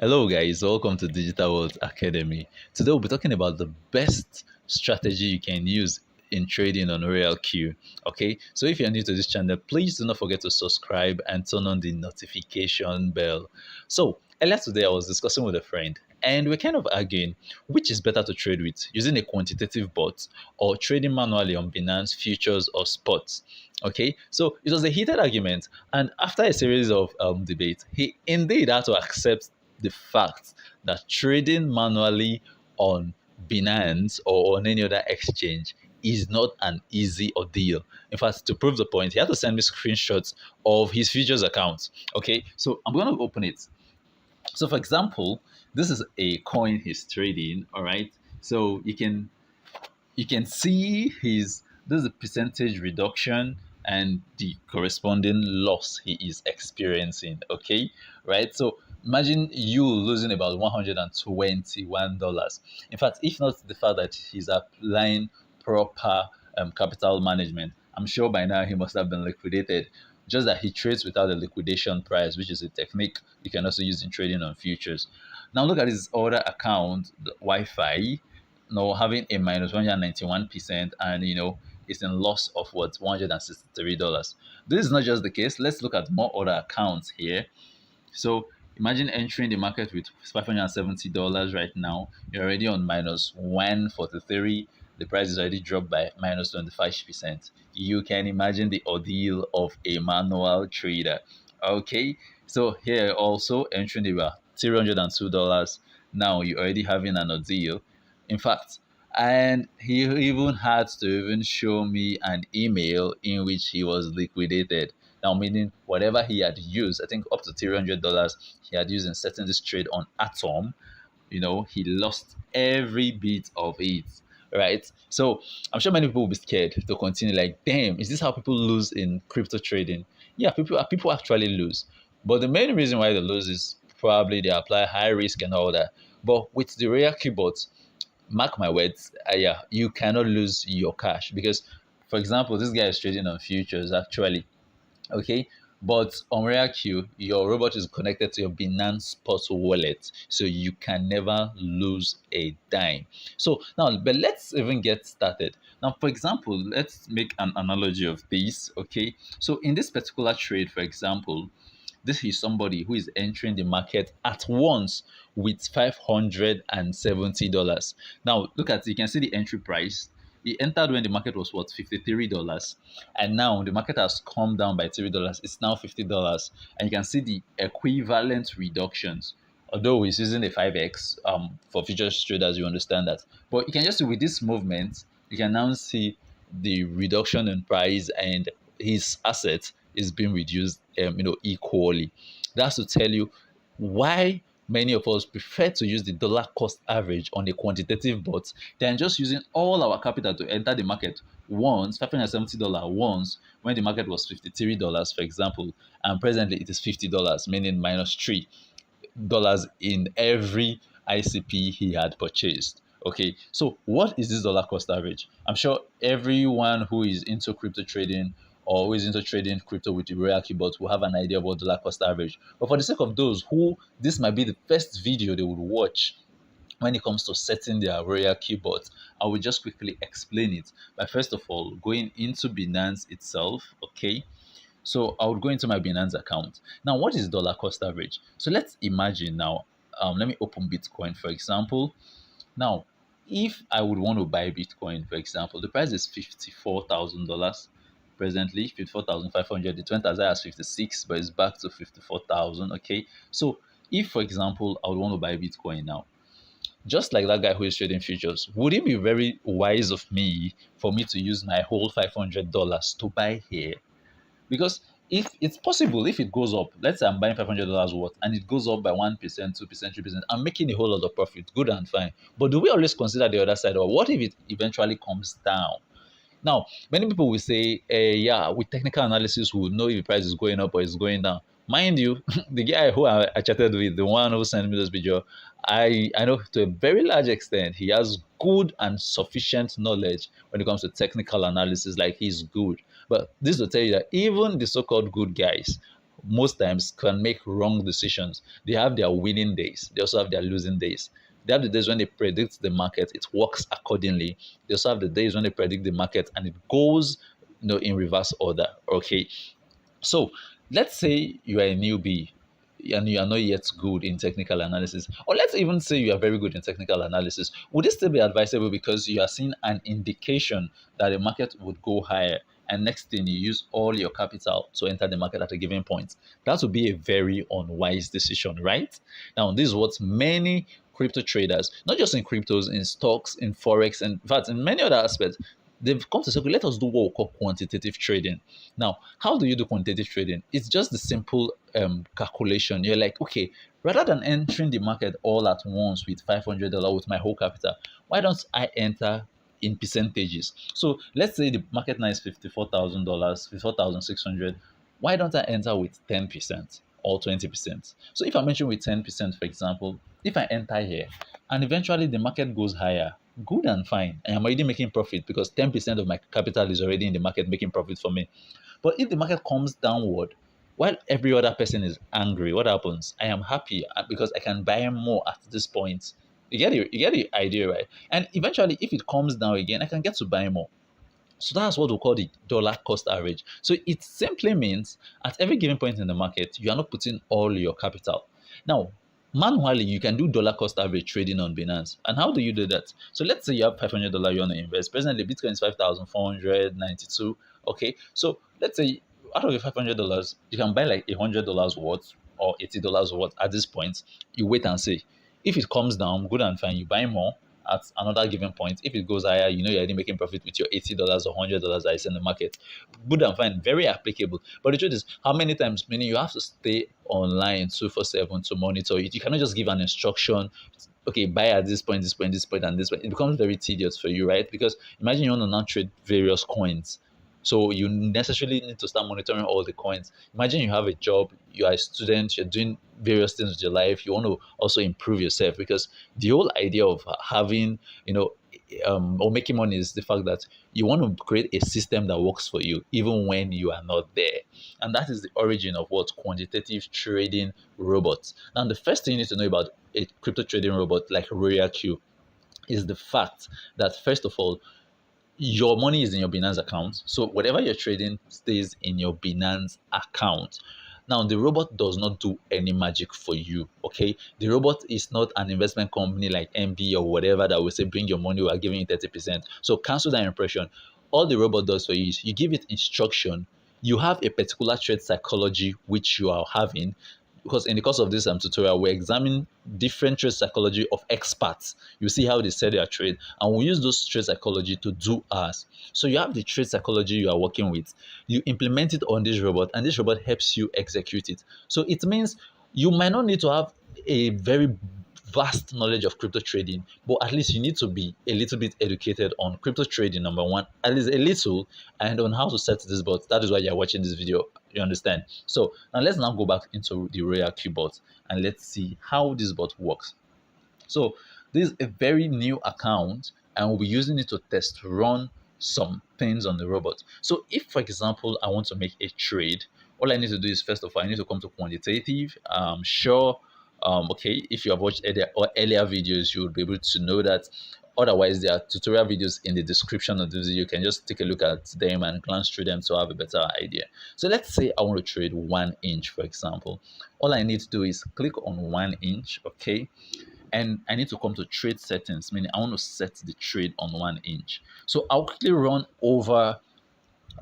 Hello, guys. Welcome to Digital World Academy. Today, we'll be talking about the best strategy you can use in trading on ROYALQ. Okay, so if you're new to this channel, please do not forget to subscribe and turn on the notification bell. So, earlier today, I was discussing with a friend, and we're kind of arguing which is better to trade with using a quantitative bot or trading manually on Binance, futures, or spots. Okay, so it was a heated argument, and after a series of debate, he indeed had to accept the fact that trading manually on Binance or on any other exchange is not an easy ordeal. In fact, to prove the point, he had to send me screenshots of his futures account. Okay, so I'm going to open it. So, for example, this is a coin he's trading. All right, so you can see his this is the percentage reduction and the corresponding loss he is experiencing. Okay, right? So imagine you losing about $121. In fact, if not the fact that he's applying proper capital management, I'm sure by now he must have been liquidated. Just that he trades without a liquidation price, which is a technique you can also use in trading on futures. Now look at his other account, the Wi-Fi, having a minus 191%, and it's in loss of what, $163. This is not just the case. Let's look at more other accounts here. So imagine entering the market with $570 right now. You're already on minus 143. The price is already dropped by minus 25%. You can imagine the ordeal of a manual trader. Okay, so here also entering the $302. Now you're already having an ordeal. In fact, and he even had to even show me an email in which he was liquidated. Now, meaning whatever he had used, I think up to $300 he had used in setting this trade on Atom, he lost every bit of it. Right. So I'm sure many people will be scared to continue. Like, damn, is this how people lose in crypto trading? Yeah, people actually lose. But the main reason why they lose is probably they apply high risk and all that. But with the rare keyboards, mark my words, yeah, you cannot lose your cash because, for example, this guy is trading on futures actually. Okay, but on ROYALQ, your robot is connected to your Binance Spot wallet, so you can never lose a dime. So now, but let's even get started. Now, for example, let's make an analogy of this. Okay, so in this particular trade, for example, this is somebody who is entering the market at once with $570. Now, look at, you can see the entry price. He entered when the market was what, $53, and now the market has come down by $3. It's now $50, and you can see the equivalent reductions. Although he's using a 5x for futures traders, you understand that. But you can just see with this movement, you can now see the reduction in price, and his asset is being reduced, equally. That's to tell you why many of us prefer to use the dollar cost average on a quantitative bot than just using all our capital to enter the market once, $570 once, when the market was $53, for example, and presently it is $50, meaning minus $3 in every ICP he had purchased. Okay, so what is this dollar cost average? I'm sure everyone who is into crypto trading or who is into trading crypto with the ROYALQ bot will have an idea about dollar cost average. But for the sake of those who this might be the first video they would watch when it comes to setting their ROYALQ bot, I will just quickly explain it by first of all going into Binance itself. Okay, so I would go into my Binance account. Now, what is dollar cost average? So let's imagine now, let me open Bitcoin, for example. Now, if I would want to buy Bitcoin, for example, the price is $54,000 presently, 54,500. It went as high as 56, but it's back to 54,000. Okay, so if, for example, I would want to buy Bitcoin now, just like that guy who is trading futures, would it be very wise of me for me to use my whole $500 to buy here? Because if it's possible, if it goes up, let's say I'm buying $500 worth and it goes up by 1%, 2%, 3%, I'm making a whole lot of profit, good and fine. But do we always consider the other side? Or what if it eventually comes down? Now, many people will say, yeah, with technical analysis, we will know if the price is going up or it's going down. Mind you, the guy who I chatted with, the one who sent me this video, I know to a very large extent he has good and sufficient knowledge when it comes to technical analysis. Like, he's good. But this will tell you that even the so-called good guys most times can make wrong decisions. They have their winning days. They also have their losing days. They have the days when they predict the market, it works accordingly. They also have the days when they predict the market and it goes, in reverse order. Okay. So let's say you are a newbie and you are not yet good in technical analysis, or let's even say you are very good in technical analysis. Would it still be advisable because you are seeing an indication that the market would go higher? And next thing, you use all your capital to enter the market at a given point. That would be a very unwise decision, right? Now, this is what many crypto traders, not just in cryptos, in stocks, in forex, and in fact, in many other aspects, they've come to say, okay, let us do what we call quantitative trading. Now, how do you do quantitative trading? It's just the simple calculation. You're like, okay, rather than entering the market all at once with $500 with my whole capital, why don't I enter in percentages? So let's say the market now is $54,000, 54,600. Why don't I enter with 10% or 20%? So if I'm entering with 10%, for example, if I enter here and eventually the market goes higher, good and fine. I am already making profit because 10% of my capital is already in the market making profit for me. But if the market comes downward, while every other person is angry, what happens? I am happy because I can buy more at this point. You get the idea, right? And eventually, if it comes down again, I can get to buy more. So that's what we call the dollar cost average. So it simply means at every given point in the market, you are not putting all your capital. Now, manually, you can do dollar cost average trading on Binance. And how do you do that? So let's say you have $500 you want to invest. Presently, Bitcoin is 5,492. Okay. So let's say out of your $500, you can buy like $100 worth or $80 worth at this point. You wait and see. If it comes down, good and fine, you buy more at another given point. If it goes higher, you're already making profit with your $80 or $100 that is in the market. Good and fine, very applicable. But the truth is, how many times, meaning you have to stay online 247 to monitor it. You cannot just give an instruction, okay, buy at this point, this point, this point, and this point. It becomes very tedious for you, right? Because imagine you want to now trade various coins. So you necessarily need to start monitoring all the coins. Imagine you have a job, you are a student, you're doing various things with your life. You want to also improve yourself because the whole idea of having, or making money is the fact that you want to create a system that works for you even when you are not there. And that is the origin of what quantitative trading robots. Now, the first thing you need to know about a crypto trading robot like ROYALQ is the fact that, first of all, your money is in your Binance account. So whatever you're trading stays in your Binance account. Now, the robot does not do any magic for you, okay? The robot is not an investment company like MB or whatever that will say, bring your money, we are giving you 30%. So cancel that impression. All the robot does for you is you give it instruction. You have a particular trade psychology which you are having, because in the course of this tutorial, we're examining different trade psychology of experts. You see how they set their trade, and we use those trade psychology to do ours. So you have the trade psychology you are working with. You implement it on this robot, and this robot helps you execute it. So it means you might not need to have a very vast knowledge of crypto trading, but at least you need to be a little bit educated on crypto trading, number one, at least a little, and on how to set this bot. That is why you're watching this video. You understand? So now let's now go back into the ROYALQ bot and let's see how this bot works. So this is a very new account and we'll be using it to test run some things on the robot. So if, for example, I want to make a trade, all I need to do is, first of all, I need to come to quantitative. Sure. Okay, if you have watched earlier videos, you will be able to know that. Otherwise, there are tutorial videos in the description of this video. You can just take a look at them and glance through them to have a better idea. So let's say I want to trade 1 inch, for example. All I need to do is click on 1 inch, okay? And I need to come to trade settings, meaning I want to set the trade on 1 inch. So I'll quickly run over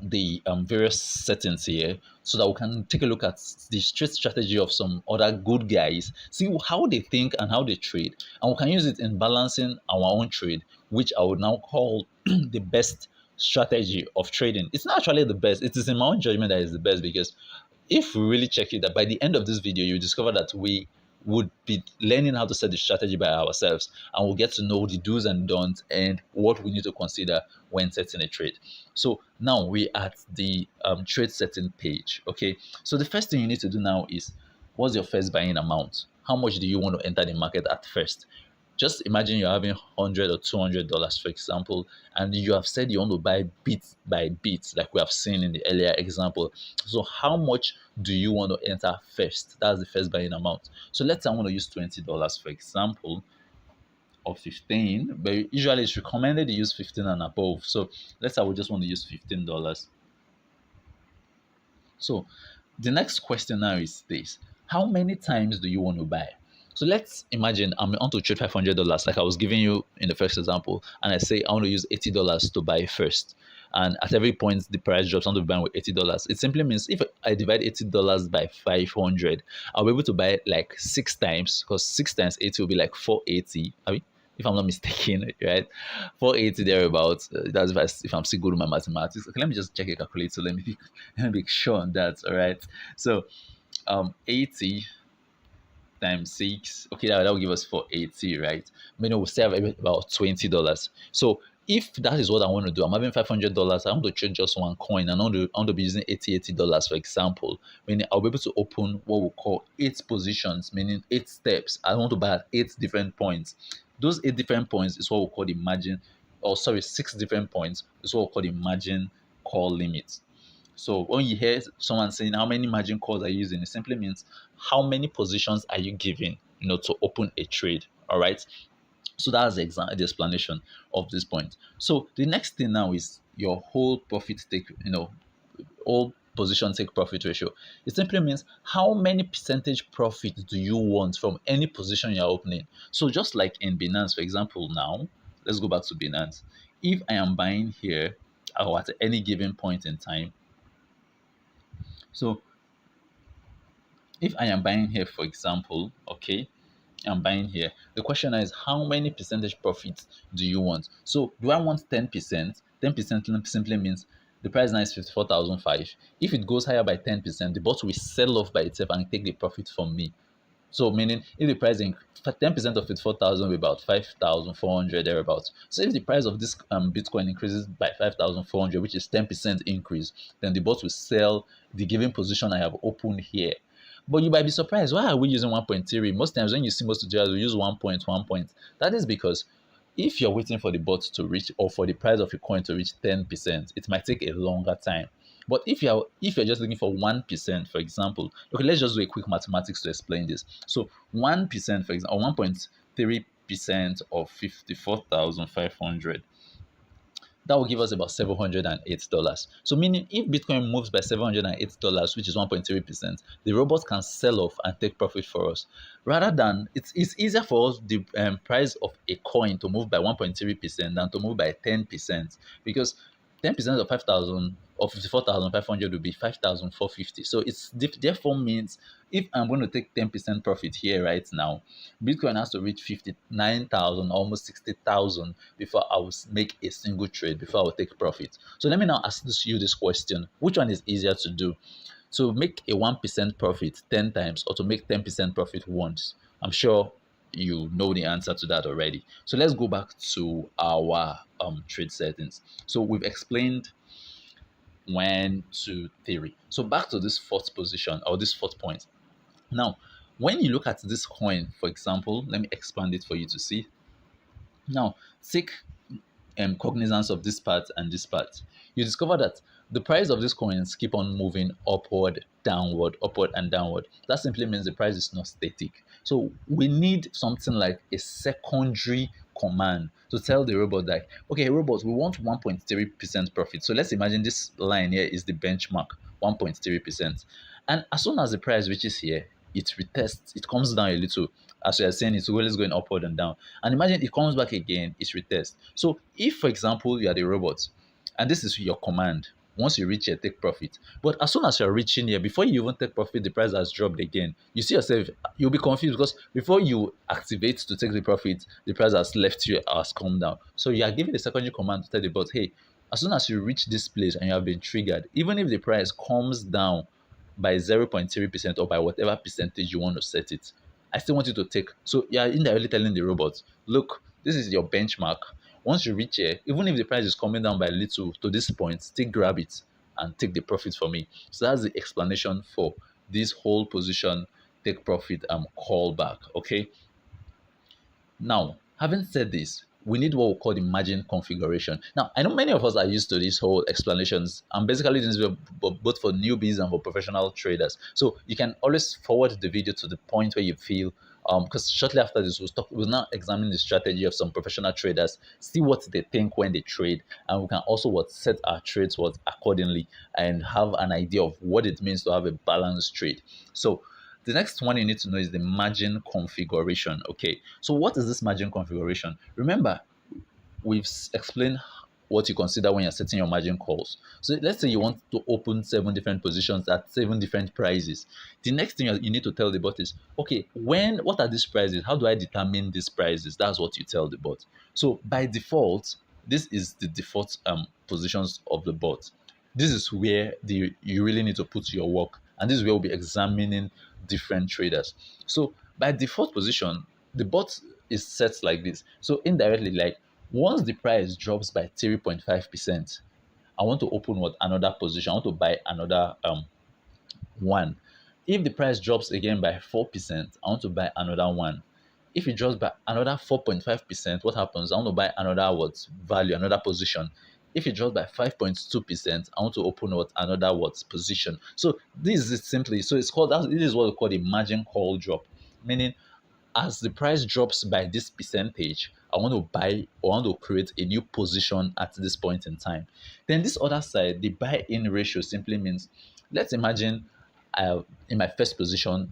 the various settings here so that we can take a look at the trade strategy of some other good guys, see how they think and how they trade, and we can use it in balancing our own trade, which I would now call the best strategy of trading. It's not actually the best, it is in my own judgment that is the best, because if we really check it, that by the end of this video you discover that we would be learning how to set the strategy by ourselves, and we'll get to know the do's and don'ts and what we need to consider when setting a trade. So now we're at the trade setting page. Okay, so the first thing you need to do now is, what's your first buying amount? How much do you want to enter the market at first? just imagine you're having $100 or $200, for example, and you have said you want to buy bit by bit, like we have seen in the earlier example. So how much do you want to enter first? That's the first buying amount. So let's say I want to use $20, for example, or 15, but usually it's recommended to use 15 and above. So let's say I would just want to use $15. So the next question now is this: how many times do you want to buy? So let's imagine I'm on to trade $500, like I was giving you in the first example, and I say I want to use $80 to buy first. And at every point the price drops, I want to buy with $80. It simply means if I divide $80 by 500, I'll be able to buy like 6 times, because 6 times 80 will be like 480. I mean, if I'm not mistaken, right? 480 thereabouts. That's if I'm still good with my mathematics. Okay, let me just check a calculator. Let me be sure on that. All right. So 80 times 6. Okay, that will give us 480, right? We'll still have about $20. So if that is what I want to do, I'm having $500. I want to trade just one coin, and I want to be using $80, for example. Meaning I'll be able to open what we call 8 positions, meaning 8 steps. I want to buy at 8 different points. Those 8 different points is what we call the margin, or sorry, 6 different points is what we call the margin call limit. So when you hear someone saying how many margin calls are you using, it simply means how many positions are you giving, to open a trade. All right. So that's the explanation of this point. So the next thing now is your whole profit take, all position take profit ratio. It simply means how many percentage profit do you want from any position you're opening. So just like in Binance, for example, now let's go back to Binance. If I am buying here or at any given point in time, so if I am buying here, for example, okay, I'm buying here. The question is, how many percentage profit do you want? So do I want 10%? 10% simply means the price now is 54,005. If it goes higher by 10%, the bot will sell off by itself and take the profit from me. So meaning if the price 10% of it 4,000 will be about 5,400 thereabouts. So if the price of this Bitcoin increases by 5,400, which is 10% increase, then the bot will sell the given position I have opened here. But you might be surprised, why are we using 1.3? Most times when you see most tutorials, we use 1.1 point. That is because if you're waiting for the bot to reach, or for the price of your coin to reach 10%, it might take a longer time. But if you're just looking for 1%, for example, okay, let's just do a quick mathematics to explain this. So 1%, for example, or 1.3% of 54,500, that will give us about $708. So meaning if Bitcoin moves by $708, which is 1.3%, the robot can sell off and take profit for us. Rather than, it's easier for us, the price of a coin to move by 1.3% than to move by 10%, because 10% of 5,000 or 54,500 will be 5,450. So it's therefore means if I'm going to take 10% profit here right now, Bitcoin has to reach 59,000, almost 60,000 before I will make a single trade, before I will take profit. So let me now ask you this question: which one is easier to do? To make a 1% profit 10 times, or to make 10% profit once? I'm sure you know the answer to that already. So let's go back to our trade settings. So we've explained 1, 2, 3. So back to this fourth position, or this fourth point. Now, when you look at this coin, for example, let me expand it for you to see. Now, take cognizance of this part and this part. You discover that the price of these coins keep on moving upward, downward, upward and downward. That simply means the price is not static. So we need something like a secondary command to tell the robot that, okay, robot, we want 1.3% profit. So let's imagine this line here is the benchmark, 1.3%. And as soon as the price reaches here, it retests, it comes down a little. As we are saying, it's always going upward and down. And imagine it comes back again, it retests. So if, for example, you are the robot, and this is your command, once you reach here, take profit. But as soon as you're reaching here, before you even take profit, the price has dropped again. You see yourself, you'll be confused, because before you activate to take the profit, the price has left you, has come down. So you are giving the secondary command to tell the bot, hey, as soon as you reach this place and you have been triggered, even if the price comes down by 0.3% or by whatever percentage you want to set it, I still want you to take. So you are indirectly telling the robot, look, this is your benchmark. Once you reach here, even if the price is coming down by a little to this point, still grab it and take the profit for me. So that's the explanation for this whole position take profit callback. Okay. Now, Having said this, we need what we call the margin configuration. Now, I know many of us are used to these whole explanations. I'm basically doing this both for newbies and for professional traders. So you can always forward the video to the point where you feel, because shortly after this, we'll now examine the strategy of some professional traders, see what they think when they trade, and we can also set our trades accordingly and have an idea of what it means to have a balanced trade. So the next one you need to know is the margin configuration. Okay, so what is this margin configuration? Remember, we've explained what you consider when you're setting your margin calls. So let's say you want to open 7 different positions at 7 different prices. The next thing you need to tell the bot is, okay, what are these prices? How do I determine these prices? That's what you tell the bot. So by default, this is the default positions of the bot. This is where you really need to put your work, and this is where we'll be examining different traders. So by default position, the bot is set like this. So indirectly, like once the price drops by 3.5%, I want to open another position. I want to buy another one. If the price drops again by 4%, I want to buy another one. If it drops by another 4.5%, what happens? I want to buy another value, another position. If it drops by 5.2%, I want to open another position. So this is simply, so it's called, this is what we call the margin call drop, meaning as the price drops by this percentage, I want to buy or I want to create a new position at this point in time. Then this other side, the buy-in ratio simply means, let's imagine in my first position,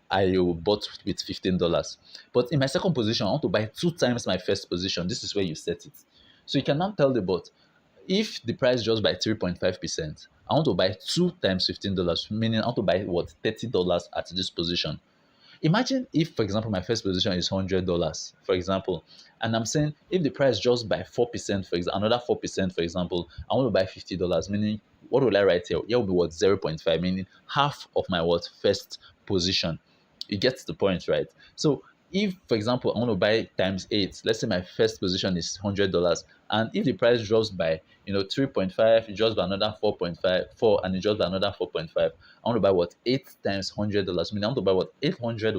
I bought with $15. But in my second position, I want to buy 2 times my first position. This is where you set it. So you can now tell the bot, if the price drops by 3.5%, I want to buy 2 times $15, meaning I want to buy $30 at this position. Imagine if, for example, my first position is $100, for example, and I'm saying if the price drops by 4%, for example, another 4%, for example, I want to buy $50, meaning what will I write here? Here will be 0.5, meaning half of my first position. You get the point, right? So if, for example, I want to buy times 8, let's say my first position is $100, and if the price drops by 3.5, it drops by another 4.5, and it drops by another 4.5, I want to buy 8 times $100, meaning I want to buy 800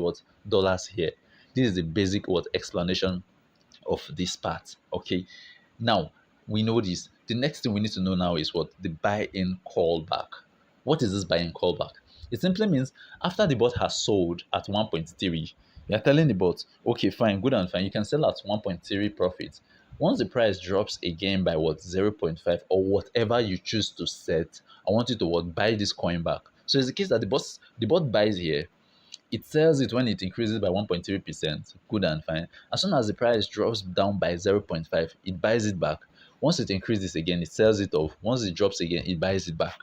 dollars here. This is the basic explanation of this part. Okay, now we know this. The next thing we need to know now is the buy-in callback. What is this buy-in callback? It simply means after the bot has sold at 1.3, you're telling the bot, okay, fine, good and fine, you can sell at 1.3 profit. Once the price drops again by 0.5 or whatever you choose to set, I want you to buy this coin back. So it's the case that the bot buys here, it sells it when it increases by 1.3%, good and fine. As soon as the price drops down by 0.5, it buys it back. Once it increases again, it sells it off. Once it drops again, it buys it back.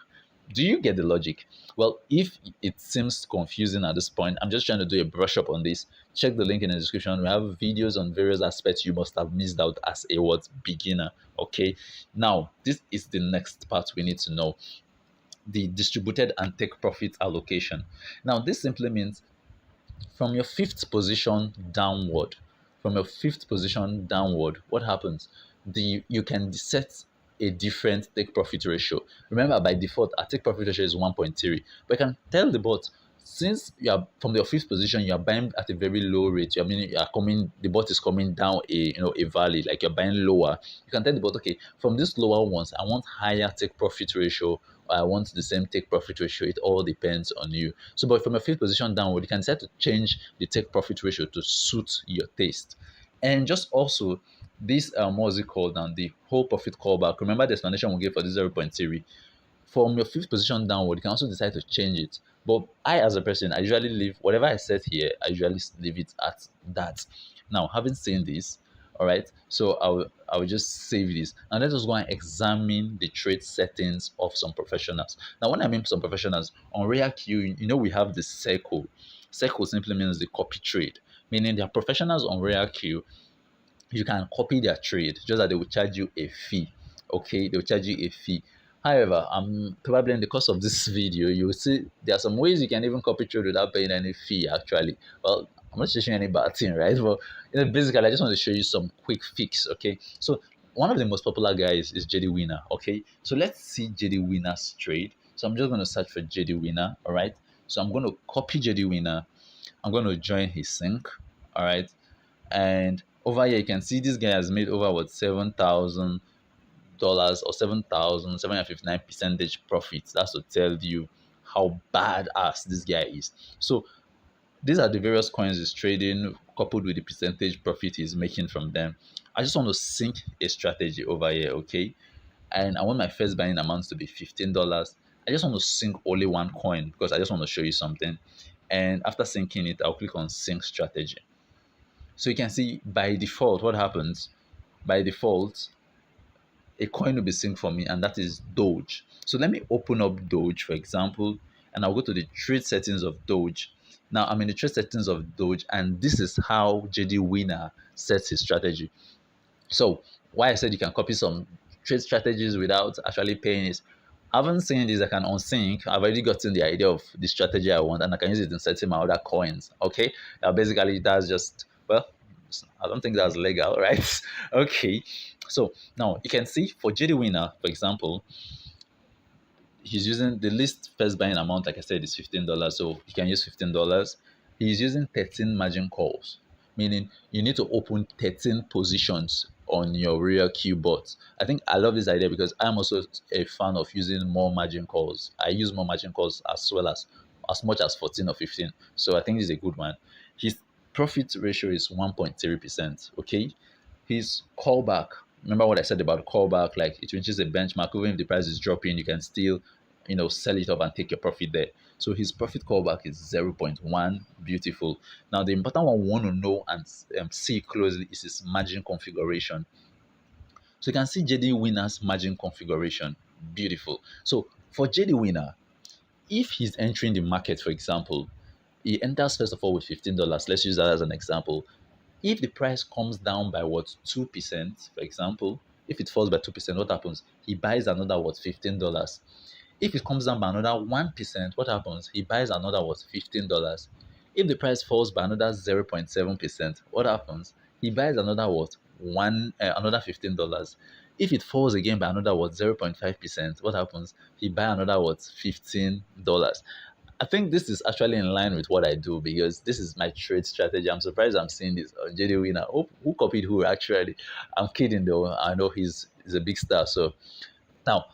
Do you get the logic? Well, if it seems confusing at this point, I'm just trying to do a brush up on this. Check the link in the description. We have videos on various aspects you must have missed out as a beginner. Okay. Now, this is the next part we need to know: the distributed and take profit allocation. Now, this simply means from your fifth position downward, what happens? You can set a different take profit ratio. Remember, by default, our take profit ratio is 1.3. But you can tell the bot, since you are from your fifth position, you are buying at a very low rate. I mean, the bot is coming down a valley, like you're buying lower. You can tell the bot, okay, from these lower ones, I want higher take profit ratio. I want the same take profit ratio. It all depends on you. So, but from your fifth position downward, you can decide to change the take profit ratio to suit your taste. And just also, this what is it called now? The whole profit callback. Remember the explanation we gave for this 0.3. From your fifth position downward, you can also decide to change it. But I, as a person, I usually leave whatever I set here, I usually leave it at that. Now, having seen this, all right, so I will just save this and let us go and examine the trade settings of some professionals. Now, when I mean some professionals on ROYALQ, we have the circle. Circle simply means the copy trade, meaning they are professionals on ROYALQ. You can copy their trade, just that they will charge you a fee. Okay, they will charge you a fee. However, probably in the course of this video, you will see there are some ways you can even copy trade without paying any fee. Actually, well, I'm not showing any bad thing, right? But basically, I just want to show you some quick fix. Okay, so one of the most popular guys is JD Winner. Okay, so let's see JD Winner's trade. So I'm just going to search for JD Winner. All right, so I'm going to copy JD Winner. I'm going to join his sync. All right, and Over here, you can see this guy has made over what $7,000 or 7,759 percentage profits. That's to tell you how badass this guy is. So these are the various coins he's trading, coupled with the percentage profit he's making from them. I just want to sync a strategy over here, okay? And I want my first buying amount to be $15. I just want to sync only one coin because I just want to show you something. And after syncing it, I'll click on sync strategy. So you can see by default what happens. By default, a coin will be synced for me, and that is Doge. So let me open up Doge, for example, and I'll go to the trade settings of Doge. Now I'm in the trade settings of Doge, and this is how JD Winner sets his strategy. So why I said you can copy some trade strategies without actually paying is, I haven't seen this, I can unsync. I've already gotten the idea of the strategy I want, and I can use it in setting my other coins. Okay, now basically that's just, well, I don't think that's legal, right? Okay, so now you can see for JD Winner, for example, he's using the least first buying amount, like I said, is $15. So you can use $15. He's using 13 margin calls, meaning you need to open 13 positions on your ROYALQ bot. I think I love this idea because I'm also a fan of using more margin calls. I use more margin calls as well as much as 14 or 15. So I think this is a good one. His profit ratio is 1.3%. Okay. His callback, remember what I said about callback, like it reaches a benchmark, even if the price is dropping, you can still, sell it up and take your profit there. So his profit callback is 0.1. Beautiful. Now the important one we want to know and see closely is his margin configuration. So you can see JD Winner's margin configuration. Beautiful. So for JD Winner, if he's entering the market, for example, he enters first of all with $15. Let's use that as an example. If the price comes down by what, 2%, for example, if it falls by 2%, what happens? He buys another what, $15. If it comes down by another 1%, what happens? He buys another what, $15. If the price falls by another 0.7%, what happens? He buys another what, another $15. If it falls again by another what, 0.5%, what happens? He buys another what, $15. I think this is actually in line with what I do because this is my trade strategy. I'm surprised I'm seeing this on JD Winner. Who copied who actually? I'm kidding though. I know he's a big star. So now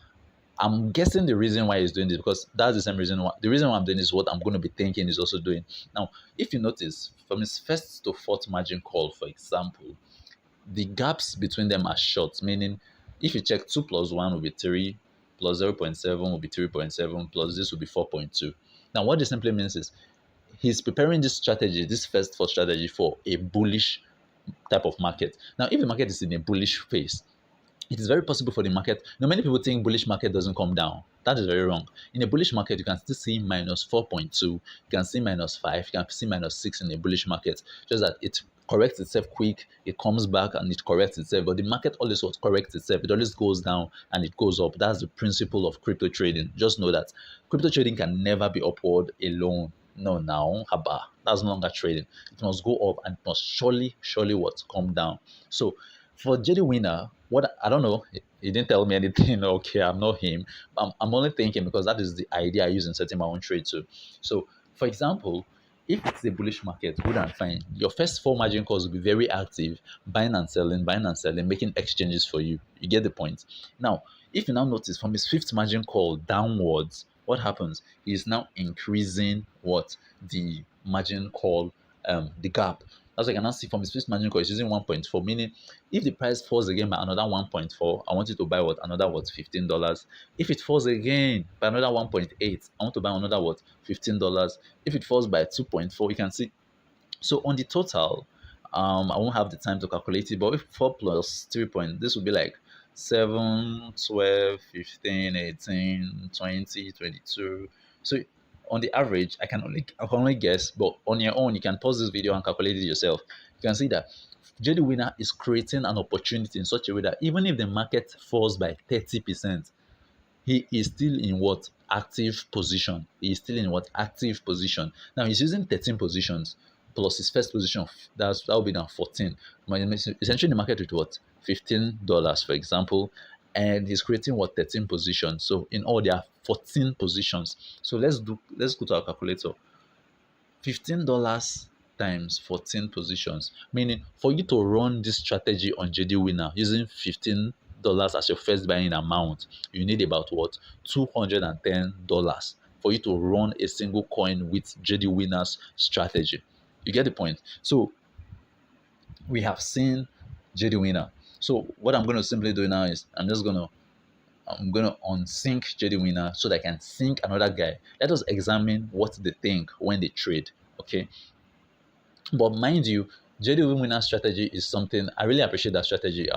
I'm guessing the reason why he's doing this because that's the same reason why the reason why I'm doing this is what I'm going to be thinking he's also doing. Now, if you notice from his first to fourth margin call, for example, the gaps between them are short, meaning if you check 2 plus 1 will be 3, plus 0.7 will be 3.7, plus this will be 4.2. Now, what this simply means is he's preparing this strategy, this first fourth strategy for a bullish type of market. Now, if the market is in a bullish phase, it is very possible for the market. Many people think bullish market doesn't come down. That is very wrong. In a bullish market, you can still see minus 4.2, you can see minus 5, you can see minus 6 in a bullish market. Just that it corrects itself quick, it comes back and it corrects itself. But the market always corrects itself. It always goes down and it goes up. That's the principle of crypto trading. Just know that crypto trading can never be upward alone. No, now, haba. That's no longer trading. It must go up and it must surely what come down. So for JD Winner, what I don't know, he didn't tell me anything. Okay, I'm not him. I'm only thinking because that is the idea I use in setting my own trade too. So, for example, if it's a bullish market, good and fine. Your first 4 margin calls will be very active, buying and selling, making exchanges for you. You get the point. Now, if you now notice from his 5th margin call downwards, what happens? He is now increasing what the margin call, the gap. As I can now see from his fixed margin call, it's using 1.4, meaning if the price falls again by another 1.4, I want you to buy what? Another what? $15. If it falls again by another 1.8, I want to buy another what? $15. If it falls by 2.4, you can see. So on the total, I won't have the time to calculate it, but if 4 plus 3 point, this will be like 7, 12, 15, 18, 20, 22. So on the average, I can only guess, but on your own, you can pause this video and calculate it yourself. You can see that JD Winner is creating an opportunity in such a way that even if the market falls by 30%, he is still in what? Active position. He is still in what? Active position. Now he's using 13 positions plus his first position. That will be now 14. Essentially the market with what? $15, for example. And he's creating what? 13 positions. So in all there are 14 positions. So let's go to our calculator. $15 times 14 positions, meaning for you to run this strategy on JD Winner using $15 as your first buying amount, you need about what, $210 for you to run a single coin with JD Winner's strategy. You get the point? So we have seen JD Winner. So what I'm going to simply do now is I'm gonna unsync JD Winner so that I can sync another guy. Let us examine what they think when they trade. Okay. But mind you, JD Winner strategy is something I really appreciate that strategy.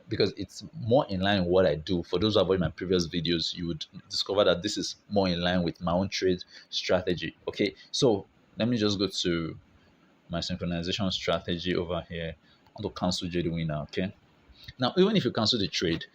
Because it's more in line with what I do. For those who have watched my previous videos, you would discover that this is more in line with my own trade strategy. Okay, so let me just go to my synchronization strategy over here. I want to cancel JD Winner. Okay, now even if you cancel the trade,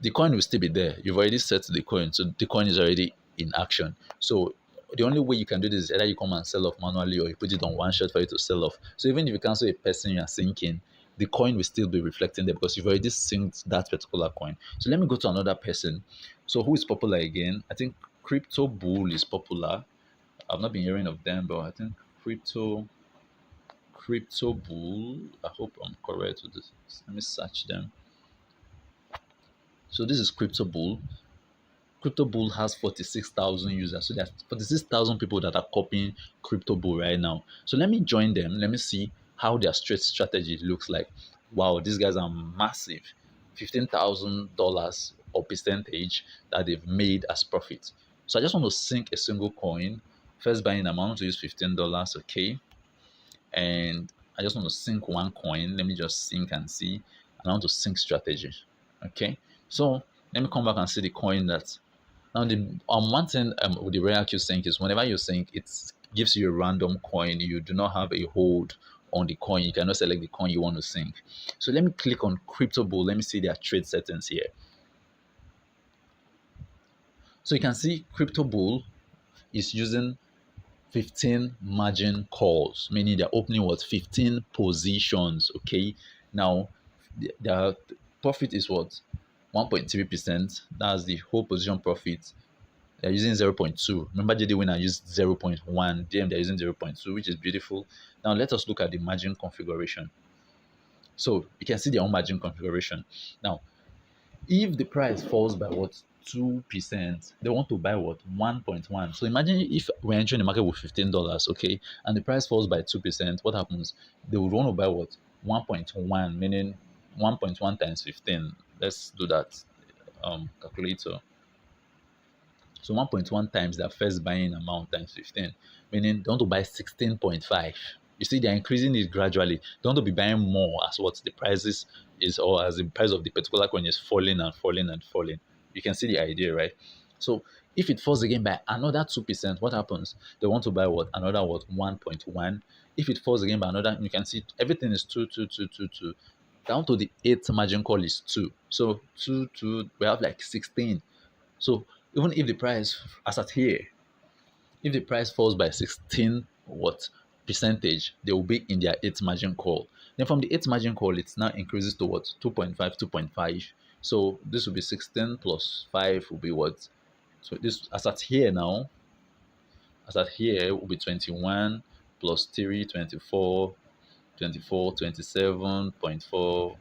the coin will still be there. You've already set the coin, so the coin is already in action. So the only way you can do this is either you come and sell off manually or you put it on one shot for you to sell off. So even if you cancel a person you are sinking, the coin will still be reflecting there because you've already synced that particular coin. So let me go to another person. So who is popular again? I think Crypto Bull is popular. I've not been hearing of them, but I think Crypto Bull. I hope I'm correct with this. Let me search them. So this is Crypto Bull. Crypto Bull has 46,000 users. So there's 46,000 people that are copying Crypto Bull right now. So let me join them. Let me see how their strategy looks like. Wow, these guys are massive. $15,000 or percentage that they've made as profit. So I just want to sync a single coin. First buying amount to use $15. Okay. And I just want to sync one coin. Let me just sync and see. And I want to sync strategy. Okay. So let me come back and see the coin that now, the one thing with the ROYALQ sync is whenever you sync, it gives you a random coin. You do not have a hold on the coin. You cannot select the coin you want to sync. So let me click on Crypto Bull. Let me see their trade settings here. So you can see Crypto Bull is using 15 margin calls, meaning they're opening what, 15 positions. Okay. Now, their profit is what, 1.3%. That's the whole position profit. They're using 0.2. Remember, JD Winner used 0.1. DM, they're using 0.2, which is beautiful. Now, let us look at the margin configuration. So, you can see their own margin configuration. Now, if the price falls by what, 2%, they want to buy what, 1.1. So, imagine if we're entering the market with $15, okay, and the price falls by 2%, what happens? They would want to buy what, 1.1, meaning 1.1 times 15. Let's do that calculator. So 1.1 times their first buying amount times 15, meaning they want to buy 16.5. You see, they're increasing it gradually. They want to be buying more as what the prices is, or as the price of the particular coin is falling and falling and falling. You can see the idea, right? So if it falls again by another 2%, what happens? They want to buy what? Another what? 1.1. If it falls again by another, you can see everything is 2, 2, 2, 2, 2. Down to the eighth margin call is 2. So 2, 2, we have like 16. So even if the price, as at here, if the price falls by 16 what percentage, they will be in their eighth margin call. Then from the eighth margin call, it now increases to what, 2.5, 2.5. So this will be 16 plus 5 will be what? So this, as at here now, as at here will be 21 plus 3, 24, 24, 27.4,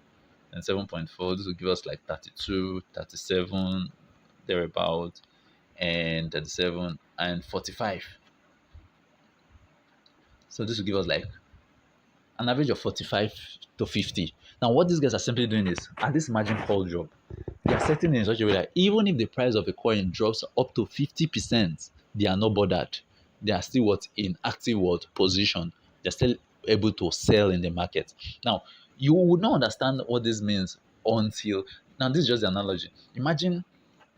and 7.4. This will give us like 32, 37, thereabout, and 37 and 45. So this will give us like an average of 45 to 50. Now what these guys are simply doing is, at this margin call drop, they are setting it in such a way that even if the price of a coin drops up to 50%, they are not bothered. They are still what, in active what position. They're still able to sell in the market. Now you would not understand what this means until, now this is just the analogy. Imagine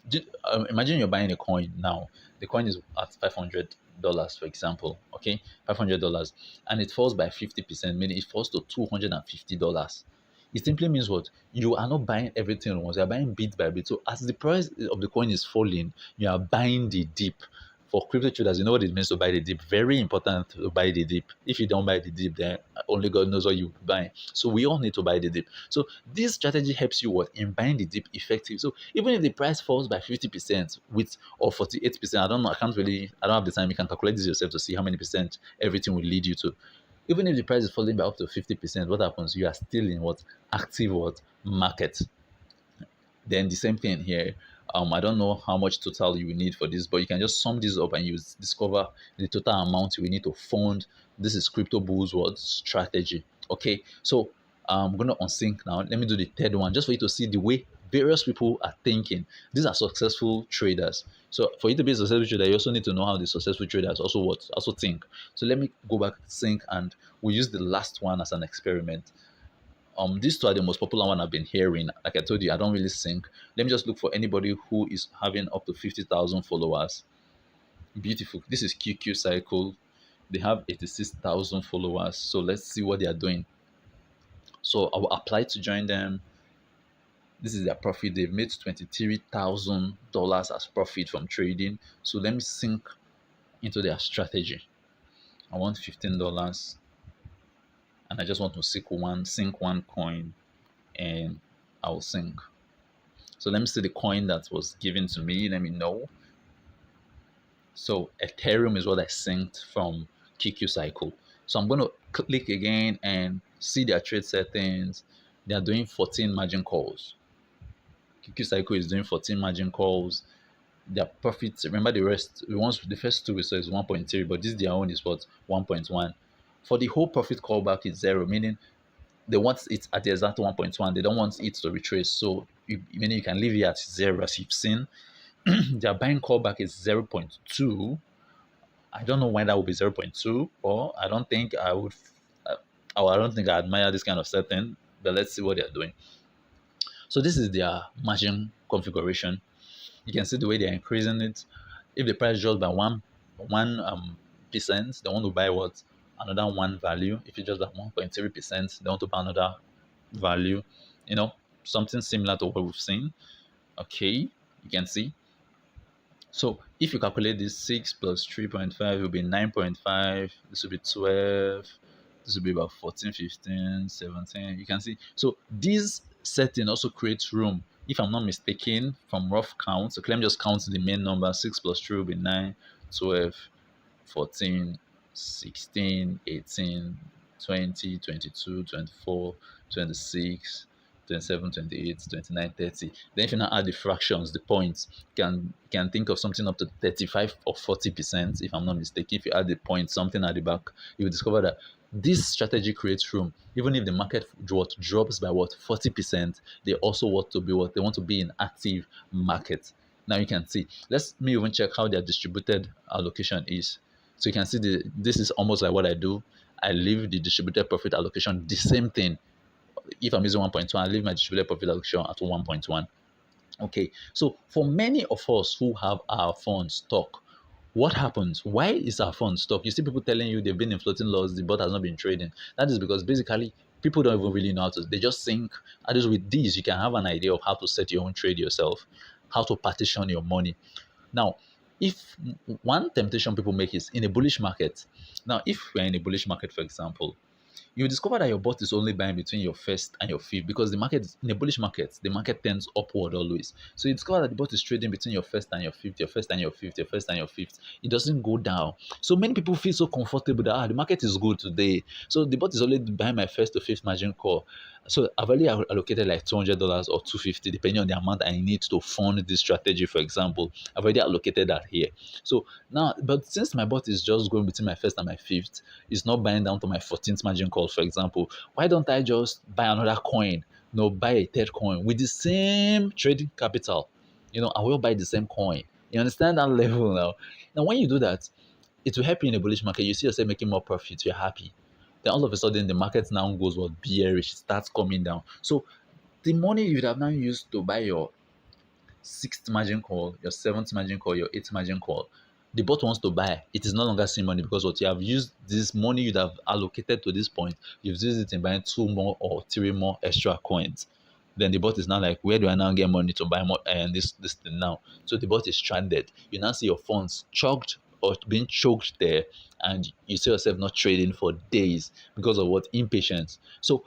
you're buying a coin now. The coin is at $500, for example. Okay, $500, and it falls by 50%, meaning it falls to $250. It simply means what? You are not buying everything at once. You are buying bit by bit. So as the price of the coin is falling, you are buying the dip. For crypto traders, you know what it means to buy the dip. Very important to buy the dip. If you don't buy the dip, then only God knows what you buy. So we all need to buy the dip. So this strategy helps you what, in buying the dip effective. So even if the price falls by 50% with, or 48%, I don't know, I don't have the time. You can calculate this yourself to see how many percent everything will lead you to. Even if the price is falling by up to 50%, what happens? You are still in what? Active what? Market. Then the same thing here. I don't know how much total you will need for this, but you can just sum this up and you discover the total amount you will need to fund. This is crypto bulls what strategy. Okay, so I'm gonna unsync now. Let me do the third one just for you to see the way various people are thinking. These are successful traders. So for you to be a successful trader, you also need to know how the successful traders also think. So let me go back sync and we use the last one as an experiment. These two are the most popular one I've been hearing. Like I told you, I don't really sync. Let me just look for anybody who is having up to 50,000 followers. Beautiful. This is QQ Cycle. They have 86,000 followers. So let's see what they are doing. So I will apply to join them. This is their profit. They've made $23,000 as profit from trading. So let me sync into their strategy. I want $15 and I just want to sync one coin, and I will sync. So let me see the coin that was given to me. Let me know. So Ethereum is what I synced from QQ Cycle. So I'm going to click again and see their trade settings. They are doing 14 margin calls. QQ Cycle is doing 14 margin calls. Their profits, remember the first two we saw is 1.3, but this their own is what? 1.1. For the whole profit callback is 0, meaning they want it at the exact 1.1. They don't want it to retrace. So meaning you can leave it at 0 as you've seen. Their buying callback is 0.2. I don't know why that would be 0.2, or I don't think I would, I don't think I admire this kind of setting, but let's see what they're doing. So this is their margin configuration. You can see the way they're increasing it. If the price drops by one percent, they want to buy what? Another one value. If it drops by 1.3%, they want to buy another value. Something similar to what we've seen. Okay, you can see. So if you calculate this, 6 plus 3.5 will be 9.5. This will be 12. This will be about 14, 15, 17. You can see. So this setting also creates room. If I'm not mistaken, from rough count, so let me just count the main number. 6 plus 3 will be 9, 12, 14, 16, 18, 20, 22, 24, 26, 27, 28, 29, 30. Then if you now add the fractions, the points, can think of something up to 35 or 40%, if I'm not mistaken. If you add the points, something at the back, you will discover that this strategy creates room. Even if the market drops by 40%, they also want to be in active market. Now you can see. Let's me even check how their distributed allocation is. So you can see this is almost like what I do. I leave the distributed profit allocation the same thing. If I'm using 1.1, I leave my distributed profit allocation at 1.1. Okay, so for many of us who have our funds stuck, what happens? Why is our fund stuck? You see people telling you they've been in floating loss, the bot has not been trading. That is because basically people don't even really know how to. They just think. At least with these, you can have an idea of how to set your own trade yourself, how to partition your money. Now, if one temptation people make is in a bullish market. Now, if we're in a bullish market, for example, you discover that your bot is only buying between your first and your fifth, because the market in a bullish market, the market tends upward always. So you discover that the bot is trading between your first and your fifth, your first and your fifth, your first and your fifth. It doesn't go down. So many people feel so comfortable that the market is good today. So the bot is only buying my first to fifth margin call. So I've already allocated like $200 or $250, depending on the amount I need to fund this strategy. For example, I've already allocated that here. So now, but since my bot is just going between my first and my fifth, it's not buying down to my 14th margin call, for example, why don't I just buy another coin? No, buy a third coin with the same trading capital. I will buy the same coin. You understand that level now? Now, when you do that, it will help you in a bullish market. You see yourself making more profits. You're happy. Then all of a sudden, the market now goes bearish, starts coming down. So the money you would have now used to buy your sixth margin call, your seventh margin call, your eighth margin call, the bot wants to buy. It is no longer seeing money, because what you have used this money you'd have allocated to this point, you've used it in buying 2 more or 3 more extra coins. Then the bot is now like, where do I now get money to buy more and this thing now? So the bot is stranded. You now see your funds choked or being choked there, and you see yourself not trading for days because of what? Impatience. So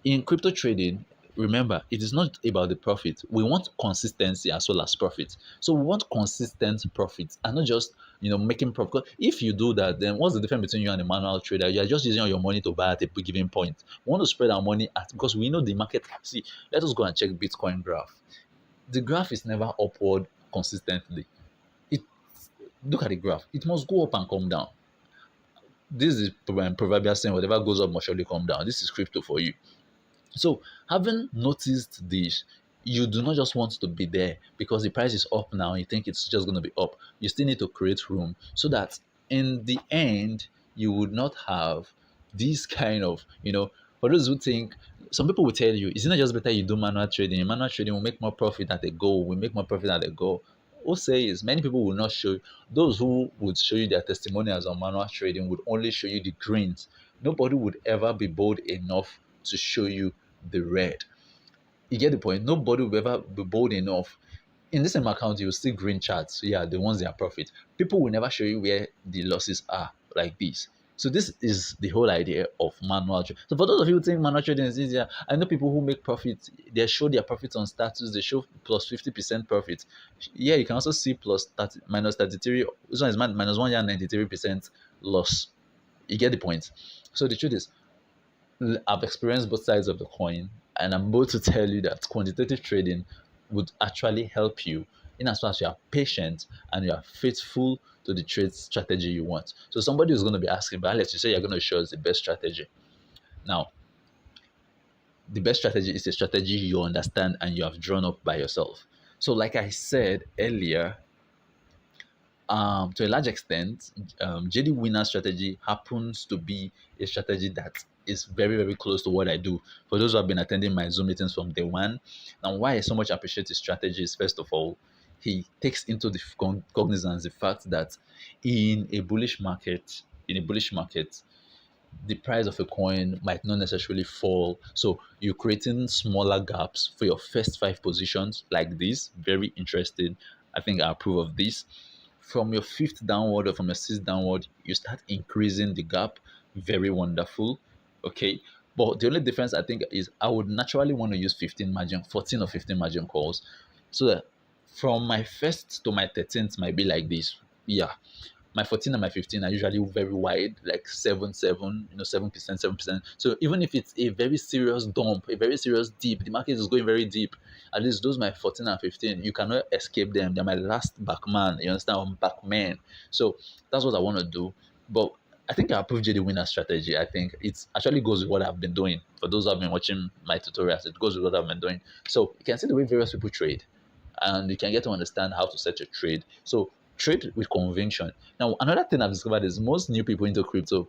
in crypto trading, remember, it is not about the profit. We want consistency as well as profit. So we want consistent profits and not just making profit. If you do that, then what's the difference between you and a manual trader? You are just using all your money to buy at a given point. We want to spread our money at, because we know the market. See, let us go and check Bitcoin graph. The graph is never upward consistently. It Look at the graph. It must go up and come down. This is proverbial saying, whatever goes up must surely come down. This is crypto for you. So, having noticed this, you do not just want to be there because the price is up now. You think it's just going to be up. You still need to create room so that in the end, you would not have this kind of, for those who think, some people will tell you, isn't it just better you do manual trading? Manual trading will make more profit at a go. We make more profit at a go. Who says many people will not show, those who would show you their testimonials on manual trading would only show you the greens. Nobody would ever be bold enough to show you the red. You get the point? Nobody will ever be bold enough. In this same account, you'll see green charts. Yeah, the ones that are profit. People will never show you where the losses are like this. So this is the whole idea of manual trading. So for those of you who think manual trading is easier, I know people who make profit, they show their profits on status, they show plus 50% profit. Yeah, you can also see plus 30, minus 33, this one is minus 193% loss. You get the point? So the truth is, I've experienced both sides of the coin, and I'm able to tell you that quantitative trading would actually help you in as far as you are patient and you are faithful to the trade strategy you want. So somebody is going to be asking, but Alex, you say you're going to show us the best strategy. Now, the best strategy is a strategy you understand and you have drawn up by yourself. So like I said earlier, to a large extent, JD Winner strategy happens to be a strategy that is very, very close to what I do. For those who have been attending my Zoom meetings from day one, and why I so much appreciate his strategies, first of all, he takes into the cognizance the fact that in a bullish market, the price of a coin might not necessarily fall. So you're creating smaller gaps for your first five positions like this. Very interesting. I think I approve of this. From your fifth downward or from your sixth downward, you start increasing the gap. Very wonderful. Okay. But the only difference I think is I would naturally want to use 15 margin, 14 or 15 margin calls. So that from my first to my 13th might be like this. Yeah, my 14 and my 15 are usually very wide, like 7, 7, 7%, 7%. So even if it's a very serious dump, a very serious dip, the market is going very deep. At least those my 14 and 15, you cannot escape them. They're my last back man. You understand? I'm back man. So that's what I want to do. But I think I approve JD Winner strategy. I think it actually goes with what I've been doing. For those who have been watching my tutorials, it goes with what I've been doing. So you can see the way various people trade, and you can get to understand how to set your trade. So trade with conviction. Now, another thing I've discovered is most new people into crypto,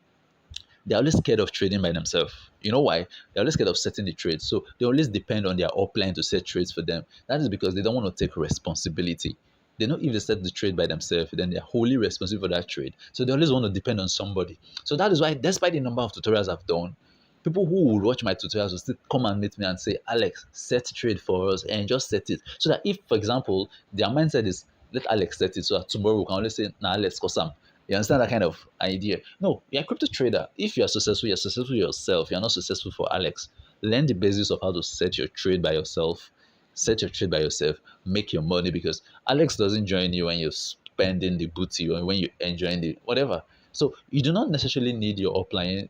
they're always scared of trading by themselves. You know why? They're always scared of setting the trades. So they always depend on their upline to set trades for them. That is because they don't want to take responsibility. They know if they set the trade by themselves, then they're wholly responsible for that trade. So they always want to depend on somebody. So that is why, despite the number of tutorials I've done, people who will watch my tutorials will still come and meet me and say, Alex, set trade for us and just set it. So that if, for example, their mindset is, let Alex set it so that tomorrow we can only say, nah, Alex, Kosam. You understand that kind of idea? No, you're a crypto trader. If you're successful yourself. You're not successful for Alex. Learn the basics of how to set your trade by yourself. Set your trade by yourself. Make your money, because Alex doesn't join you when you're spending the booty or when you're enjoying the whatever. So you do not necessarily need your upline.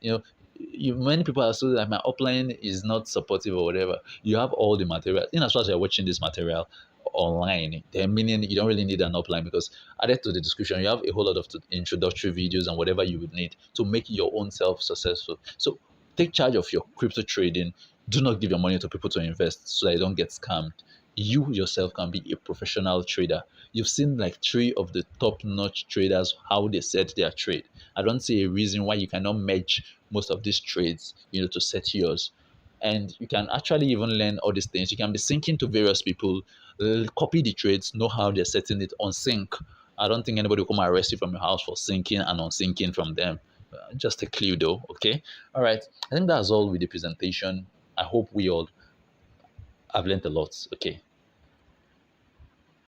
Many people are so like, my upline is not supportive or whatever. You have all the material. In as far as you're watching this material online, then meaning you don't really need an upline, because added to the description you have a whole lot of introductory videos and whatever you would need to make your own self successful. So take charge of your crypto trading. Do not give your money to people to invest so that you don't get scammed. You yourself can be a professional trader. You've seen like three of the top-notch traders, how they set their trade. I don't see a reason why you cannot merge most of these trades, to set yours. And you can actually even learn all these things. You can be syncing to various people, copy the trades, know how they're setting it on sync. I don't think anybody will come arrest you from your house for syncing and unsyncing from them. Just a clue though, okay? All right, I think that's all with the presentation. I hope we all have learned a lot, okay?